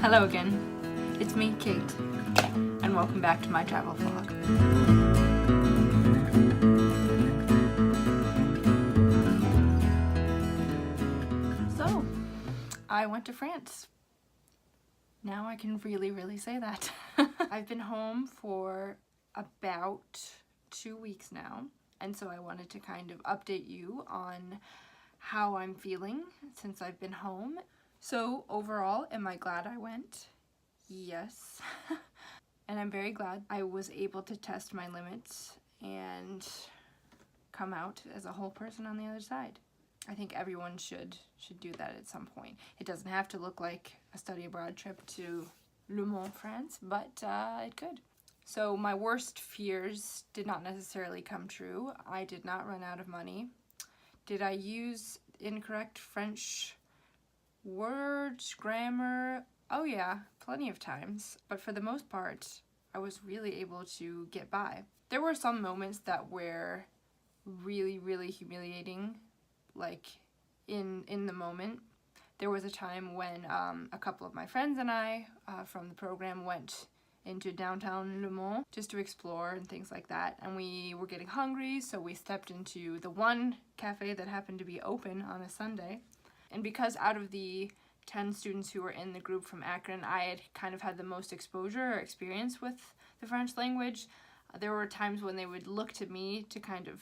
Hello again, it's me, Kate, and welcome back to my travel vlog. So, I went to France. Now I can really say that. I've been home for about 2 weeks now, and so I wanted to kind of update you on how I'm feeling since I've been home. So overall, am I glad I went? Yes. And I'm very glad I was able to test my limits and come out as a whole person on the other side. I think everyone should do that at some point. It doesn't have to look like a study abroad trip to Le Mans, France, but it could. So my worst fears did not necessarily come true. I did not run out of money. Did I use incorrect French words, grammar? Oh yeah, plenty of times. But for the most part, I was really able to get by. There were some moments that were really humiliating, like in the moment. There was a time when a couple of my friends and I from the program went into downtown Le Mans just to explore and things like that, and we were getting hungry, so we stepped into the one cafe that happened to be open on a Sunday. And because out of the 10 students who were in the group from Akron, I had kind of had the most exposure or experience with the French language, there were times when they would look to me to kind of,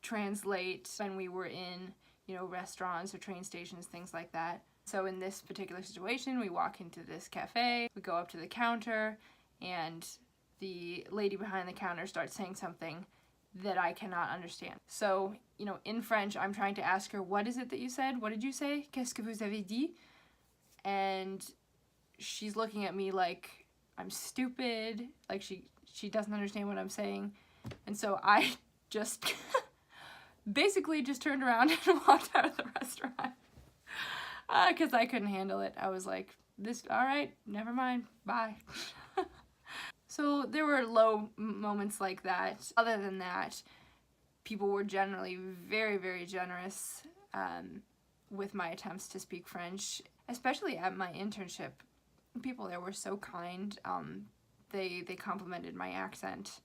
translate when we were in, restaurants or train stations, things like that. So in this particular situation, we walk into this cafe, we go up to the counter, and the lady behind the counter starts saying something that I cannot understand. So, in French, I'm trying to ask her, what is it that you said? What did you say? Qu'est-ce que vous avez dit? And she's looking at me like I'm stupid, like she doesn't understand what I'm saying. And so I just basically just turned around and walked out of the restaurant because I couldn't handle it. I was like, all right, never mind, bye. So there were low moments like that. Other than that, people were generally very generous with my attempts to speak French, especially at my internship. People there were so kind. They complimented my accent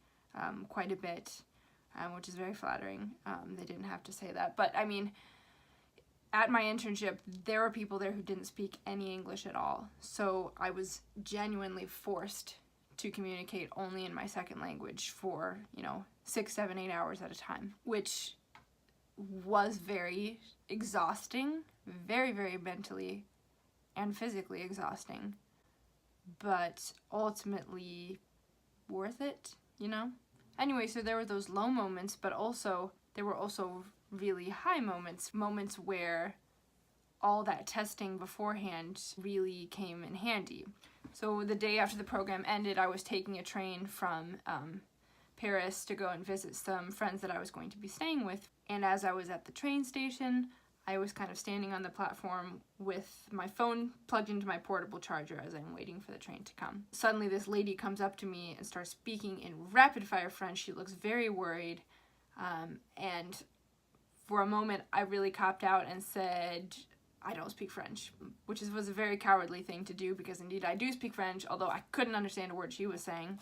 quite a bit, which is very flattering. They didn't have to say that, but I mean, at my internship, there were people there who didn't speak any English at all, so I was genuinely forced to communicate only in my second language for, 6, 7, 8 hours at a time, which was very exhausting, very mentally and physically exhausting, but ultimately worth it, Anyway, so there were those low moments, but also there were also really high moments where all that testing beforehand really came in handy. So the day after the program ended, I was taking a train from Paris to go and visit some friends that I was going to be staying with. And as I was at the train station, I was kind of standing on the platform with my phone plugged into my portable charger as I'm waiting for the train to come. Suddenly this lady comes up to me and starts speaking in rapid fire French. She looks very worried. And for a moment, I really copped out and said, I don't speak French, which was a very cowardly thing to do because indeed I do speak French, although I couldn't understand a word she was saying.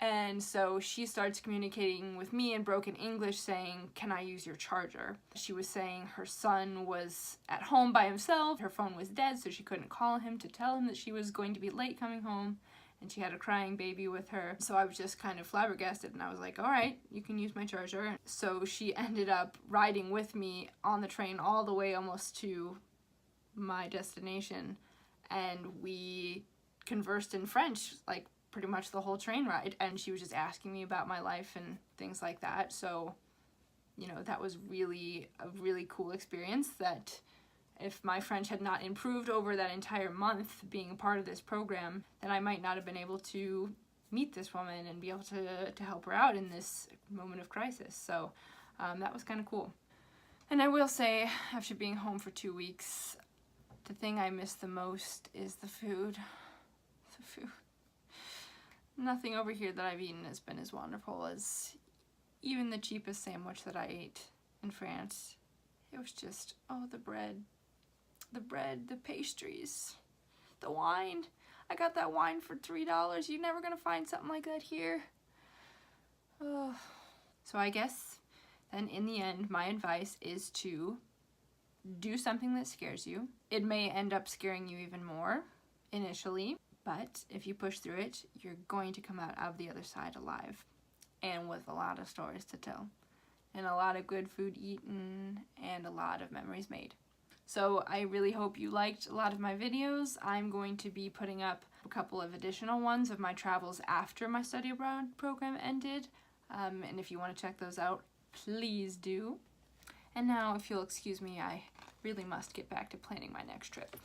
And so she starts communicating with me in broken English saying, can I use your charger? She was saying her son was at home by himself, her phone was dead, so she couldn't call him to tell him that she was going to be late coming home, and she had a crying baby with her. So I was just kind of flabbergasted, and I was like, all right, you can use my charger. So she ended up riding with me on the train all the way almost to my destination, and we conversed in French, like pretty much the whole train ride, and she was just asking me about my life and things like that. So, that was really a really cool experience that if my French had not improved over that entire month being a part of this program, then I might not have been able to meet this woman and be able to help her out in this moment of crisis. So that was kind of cool. And I will say, after being home for 2 weeks, the thing I miss the most is the food. The food. Nothing over here that I've eaten has been as wonderful as even the cheapest sandwich that I ate in France. It was just, the bread, the pastries, the wine. I got that wine for $3. You're never gonna find something like that here. Oh. So I guess then in the end, my advice is to do something that scares you. It may end up scaring you even more initially, but if you push through it, you're going to come out of the other side alive and with a lot of stories to tell and a lot of good food eaten and a lot of memories made. So I really hope you liked a lot of my videos. I'm going to be putting up a couple of additional ones of my travels after my study abroad program ended. And if you want to check those out, please do. And now, if you'll excuse me, I really must get back to planning my next trip.